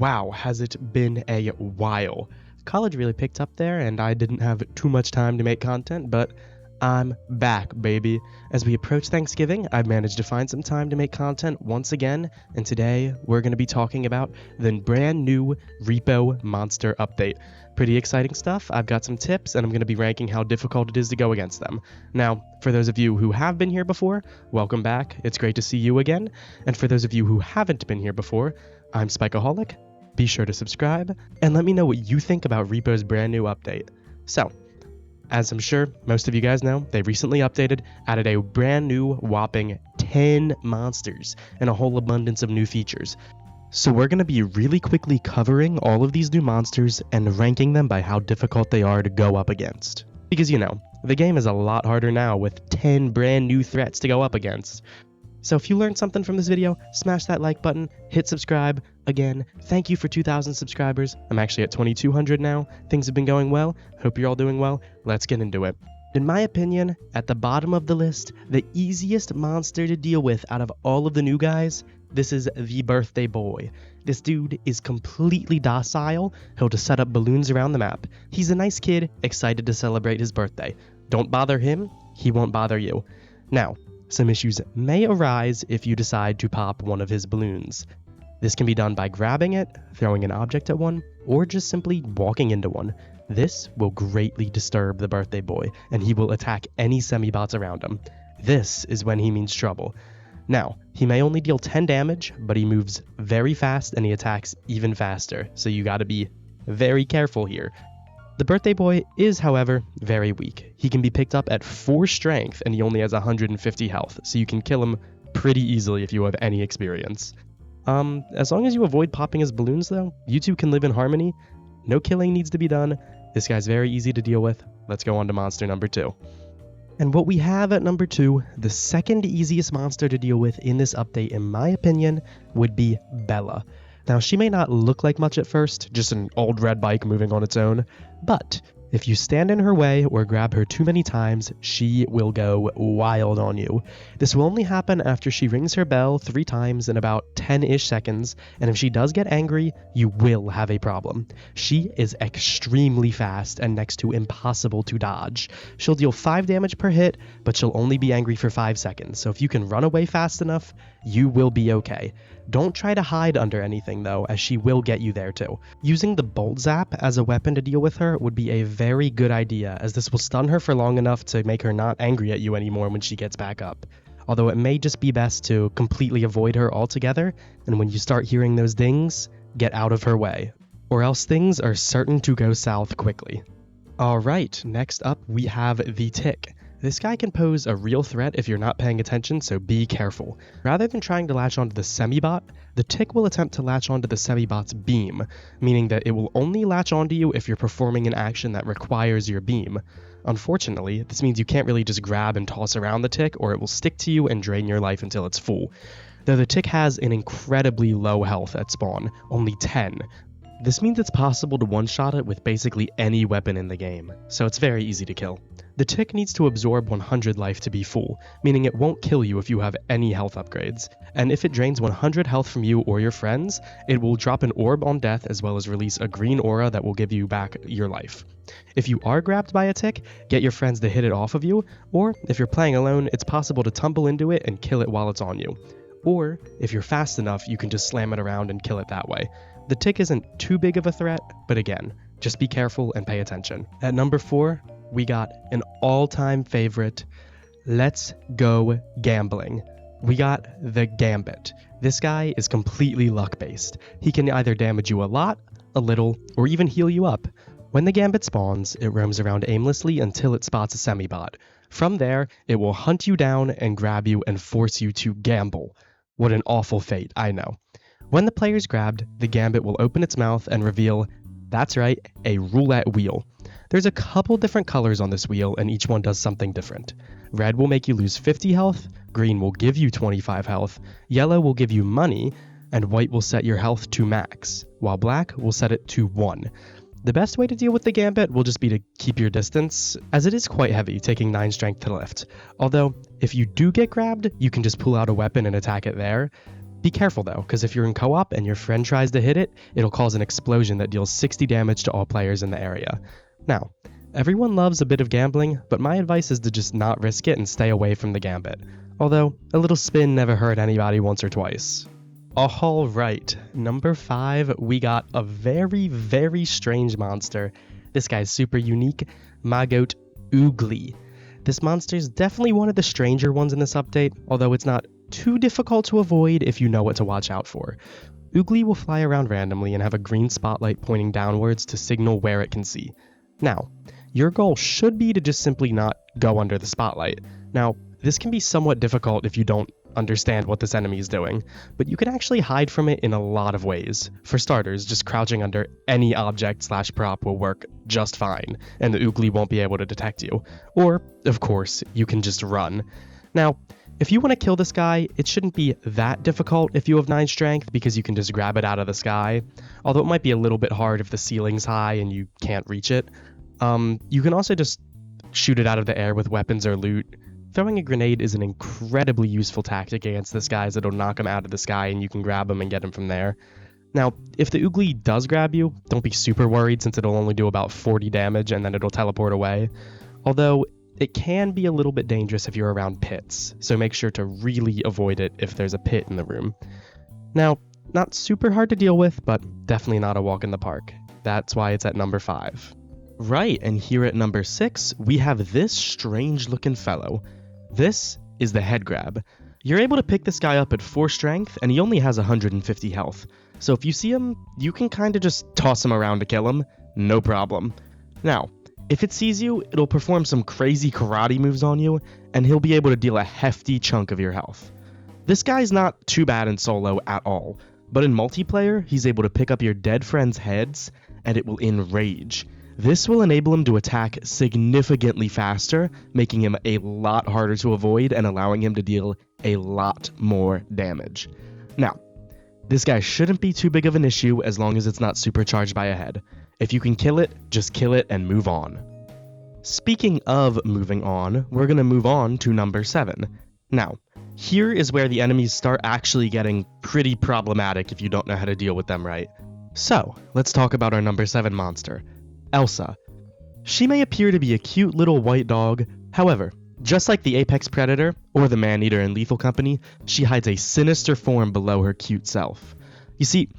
Wow, has it been a while. College really picked up there, and I didn't have too much time to make content, but I'm back, baby. As we approach Thanksgiving, I've managed to find some time to make content once again, and today we're going to be talking about the brand new REPO monster update. Pretty exciting stuff. I've got some tips, and I'm going to be ranking how difficult it is to go against them. Now, for those of you who have been here before, welcome back. It's great to see you again. And for those of you who haven't been here before, I'm Spikeaholic. Be sure to subscribe, and let me know what you think about REPO's brand new update. So, as I'm sure most of you guys know, they recently updated, added a brand new whopping 10 monsters and a whole abundance of new features. So we're going to be really quickly covering all of these new monsters and ranking them by how difficult they are to go up against. Because the game is a lot harder now with 10 brand new threats to go up against. So if you learned something from this video, smash that like button, hit subscribe. Again, thank you for 2,000 subscribers. I'm actually at 2,200 now. Things have been going well. Hope you're all doing well. Let's get into it. In my opinion, at the bottom of the list, the easiest monster to deal with out of all of the new guys, this is the birthday boy. This dude is completely docile. He'll just set up balloons around the map. He's a nice kid, excited to celebrate his birthday. Don't bother him, he won't bother you. Now, some issues may arise if you decide to pop one of his balloons. This can be done by grabbing it, throwing an object at one, or just simply walking into one. This will greatly disturb the birthday boy, and he will attack any semi-bots around him. This is when he means trouble. Now, he may only deal 10 damage, but he moves very fast and he attacks even faster, so you gotta be very careful here. The birthday boy is, however, very weak. He can be picked up at 4 strength and he only has 150 health, so you can kill him pretty easily if you have any experience. As long as you avoid popping his balloons though, you two can live in harmony. No killing needs to be done. This guy's very easy to deal with. Let's go on to monster number 2. And what we have at number 2, the second easiest monster to deal with in this update, in my opinion, would be Bella. Now, she may not look like much at first, just an old red bike moving on its own, but if you stand in her way or grab her too many times, she will go wild on you. This will only happen after she rings her bell 3 times in about 10-ish seconds, and if she does get angry, you will have a problem. She is extremely fast and next to impossible to dodge. She'll deal 5 damage per hit, but she'll only be angry for 5 seconds, so if you can run away fast enough, you will be okay. Don't try to hide under anything though, as she will get you there too. Using the Bolt Zap as a weapon to deal with her would be a very good idea, as this will stun her for long enough to make her not angry at you anymore when she gets back up. Although it may just be best to completely avoid her altogether, and when you start hearing those dings, get out of her way, or else things are certain to go south quickly. Alright, next up we have the Tick. This guy can pose a real threat if you're not paying attention, so be careful. Rather than trying to latch onto the semi-bot, the Tick will attempt to latch onto the semi-bot's beam, meaning that it will only latch onto you if you're performing an action that requires your beam. Unfortunately, this means you can't really just grab and toss around the Tick, or it will stick to you and drain your life until it's full. Though the Tick has an incredibly low health at spawn, only 10. This means it's possible to one-shot it with basically any weapon in the game, so it's very easy to kill. The Tick needs to absorb 100 life to be full, meaning it won't kill you if you have any health upgrades, and if it drains 100 health from you or your friends, it will drop an orb on death as well as release a green aura that will give you back your life. If you are grabbed by a Tick, get your friends to hit it off of you, or if you're playing alone, it's possible to tumble into it and kill it while it's on you. Or, if you're fast enough, you can just slam it around and kill it that way. The Tick isn't too big of a threat, but again, just be careful and pay attention. At number 4, we got an all-time favorite. Let's go gambling. We got the Gambit. This guy is completely luck-based. He can either damage you a lot, a little, or even heal you up. When the Gambit spawns, it roams around aimlessly until it spots a semi-bot. From there, it will hunt you down and grab you and force you to gamble. What an awful fate, I know. When the player's grabbed, the Gambit will open its mouth and reveal, that's right, a roulette wheel. There's a couple different colors on this wheel and each one does something different. Red will make you lose 50 health, green will give you 25 health, yellow will give you money, and white will set your health to max, while black will set it to 1. The best way to deal with the Gambit will just be to keep your distance, as it is quite heavy, taking 9 strength to lift. Although, if you do get grabbed, you can just pull out a weapon and attack it there. Be careful though, because if you're in co-op and your friend tries to hit it, it'll cause an explosion that deals 60 damage to all players in the area. Now, everyone loves a bit of gambling, but my advice is to just not risk it and stay away from the Gambit. Although, a little spin never hurt anybody once or twice. Alright, number 5, we got a very, very strange monster. This guy's super unique, my goat, Oogly. This monster's definitely one of the stranger ones in this update, although it's not too difficult to avoid if you know what to watch out for. Oogly will fly around randomly and have a green spotlight pointing downwards to signal where it can see. Now, your goal should be to just simply not go under the spotlight. Now, this can be somewhat difficult if you don't understand what this enemy is doing, but you can actually hide from it in a lot of ways. For starters, just crouching under any object/prop will work just fine, and the Oogly won't be able to detect you. Or, of course, you can just run. Now, if you want to kill this guy, it shouldn't be that difficult if you have 9 strength, because you can just grab it out of the sky, although it might be a little bit hard if the ceiling's high and you can't reach it. You can also just shoot it out of the air with weapons or loot. Throwing a grenade is an incredibly useful tactic against this guy, as it'll knock him out of the sky and you can grab him and get him from there. Now, if the Oogly does grab you, don't be super worried since it'll only do about 40 damage and then it'll teleport away. Although, it can be a little bit dangerous if you're around pits, so make sure to really avoid it if there's a pit in the room. Now, not super hard to deal with, but definitely not a walk in the park. That's why it's at number 5. Right, and here at number 6, we have this strange looking fellow. This is the Headgrab. You're able to pick this guy up at 4 strength, and he only has 150 health. So if you see him, you can kinda just toss him around to kill him, no problem. Now, if it sees you, it'll perform some crazy karate moves on you, and he'll be able to deal a hefty chunk of your health. This guy's not too bad in solo at all, but in multiplayer, he's able to pick up your dead friends' heads, and it will enrage. This will enable him to attack significantly faster, making him a lot harder to avoid and allowing him to deal a lot more damage. Now, this guy shouldn't be too big of an issue as long as it's not supercharged by a head. If you can kill it, just kill it and move on. Speaking of moving on, we're going to move on to number 7. Now, here is where the enemies start actually getting pretty problematic if you don't know how to deal with them right. So, let's talk about our number 7 monster, Elsa. She may appear to be a cute little white dog, however, just like the apex predator or the man-eater in Lethal Company, she hides a sinister form below her cute self. You see,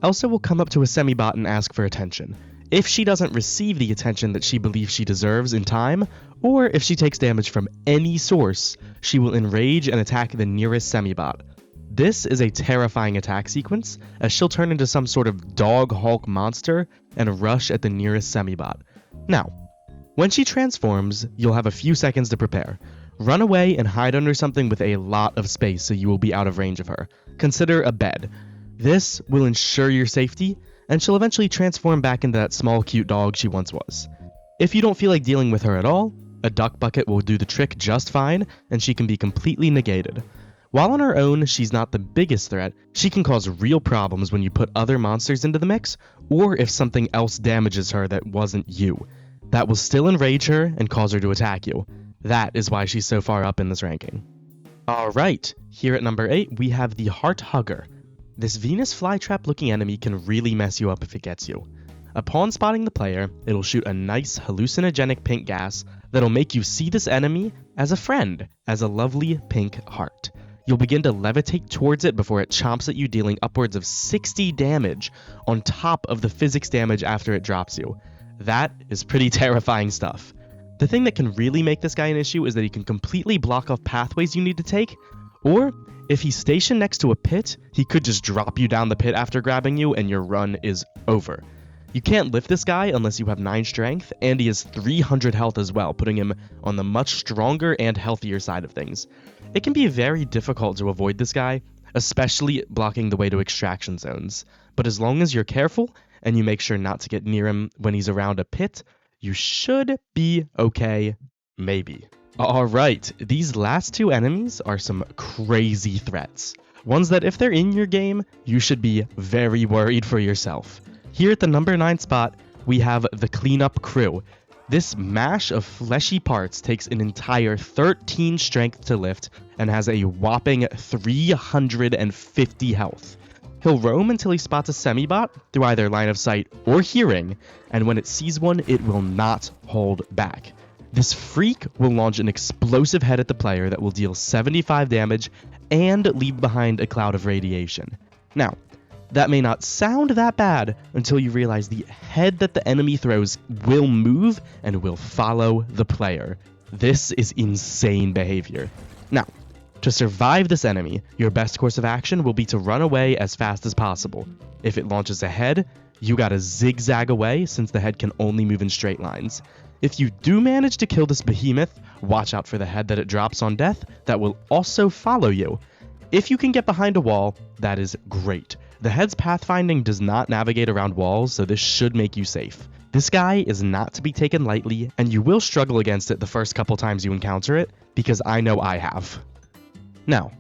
Elsa will come up to a semi-bot and ask for attention. If she doesn't receive the attention that she believes she deserves in time, or if she takes damage from any source, she will enrage and attack the nearest semi-bot. This is a terrifying attack sequence, as she'll turn into some sort of dog Hulk monster and rush at the nearest semi-bot. Now, when she transforms, you'll have a few seconds to prepare. Run away and hide under something with a lot of space so you will be out of range of her. Consider a bed. This will ensure your safety, and she'll eventually transform back into that small cute dog she once was. If you don't feel like dealing with her at all, a duck bucket will do the trick just fine, and she can be completely negated. While on her own, she's not the biggest threat, she can cause real problems when you put other monsters into the mix, or if something else damages her that wasn't you. That will still enrage her and cause her to attack you. That is why she's so far up in this ranking. Alright, here at number 8, we have the Heart Hugger. This Venus flytrap looking enemy can really mess you up if it gets you. Upon spotting the player, it'll shoot a nice hallucinogenic pink gas that'll make you see this enemy as a friend, as a lovely pink heart. You'll begin to levitate towards it before it chomps at you, dealing upwards of 60 damage on top of the physics damage after it drops you. That is pretty terrifying stuff. The thing that can really make this guy an issue is that he can completely block off pathways you need to take, or if he's stationed next to a pit, he could just drop you down the pit after grabbing you and your run is over. You can't lift this guy unless you have 9 strength, and he has 300 health as well, putting him on the much stronger and healthier side of things. It can be very difficult to avoid this guy, especially blocking the way to extraction zones, but as long as you're careful and you make sure not to get near him when he's around a pit, you should be okay, maybe. Alright, these last 2 enemies are some crazy threats. Ones that if they're in your game, you should be very worried for yourself. Here at the number 9 spot, we have the Cleanup Crew. This mash of fleshy parts takes an entire 13 strength to lift and has a whopping 350 health. He'll roam until he spots a semibot through either line of sight or hearing, and when it sees one, it will not hold back. This freak will launch an explosive head at the player that will deal 75 damage and leave behind a cloud of radiation. Now, that may not sound that bad until you realize the head that the enemy throws will move and will follow the player. This is insane behavior. Now, to survive this enemy, your best course of action will be to run away as fast as possible. If it launches a head, you gotta zigzag away since the head can only move in straight lines. If you do manage to kill this behemoth, watch out for the head that it drops on death that will also follow you. If you can get behind a wall, that is great. The head's pathfinding does not navigate around walls, so this should make you safe. This guy is not to be taken lightly, and you will struggle against it the first couple times you encounter it, because I know I have. Now,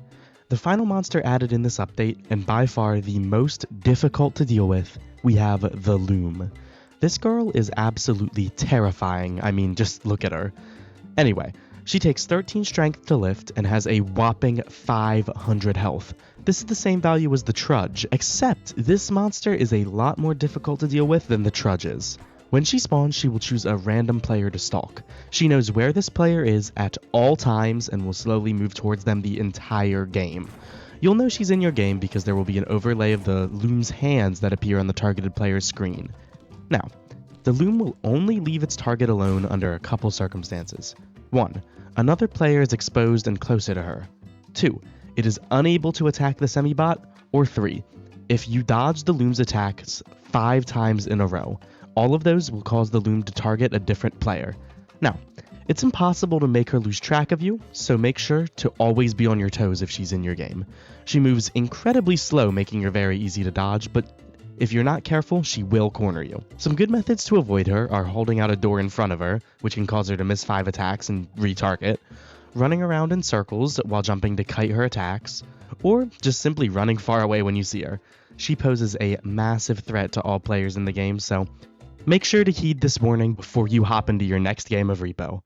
the final monster added in this update, and by far the most difficult to deal with, we have the Loom. This girl is absolutely terrifying. I mean, just look at her. Anyway, she takes 13 strength to lift and has a whopping 500 health. This is the same value as the Trudge, except this monster is a lot more difficult to deal with than the Trudge is. When she spawns, she will choose a random player to stalk. She knows where this player is at all times and will slowly move towards them the entire game. You'll know she's in your game because there will be an overlay of the Loom's hands that appear on the targeted player's screen. Now, the Loom will only leave its target alone under a couple circumstances. 1. Another player is exposed and closer to her. 2. It is unable to attack the semibot. Or 3. If you dodge the Loom's attacks 5 times in a row, all of those will cause the Loom to target a different player. Now, it's impossible to make her lose track of you, so make sure to always be on your toes if she's in your game. She moves incredibly slow, making her very easy to dodge, but if you're not careful, she will corner you. Some good methods to avoid her are holding out a door in front of her, which can cause her to miss 5 attacks and retarget, running around in circles while jumping to kite her attacks, or just simply running far away when you see her. She poses a massive threat to all players in the game, so make sure to heed this warning before you hop into your next game of REPO.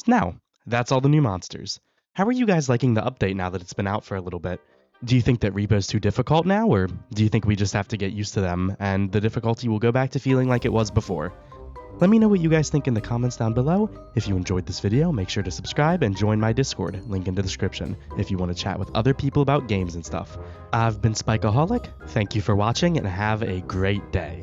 Now, that's all the new monsters. How are you guys liking the update now that it's been out for a little bit? Do you think that REPO's too difficult now, or do you think we just have to get used to them and the difficulty will go back to feeling like it was before? Let me know what you guys think in the comments down below. If you enjoyed this video, make sure to subscribe and join my Discord, link in the description, if you want to chat with other people about games and stuff. I've been Spikeaholic, thank you for watching and have a great day.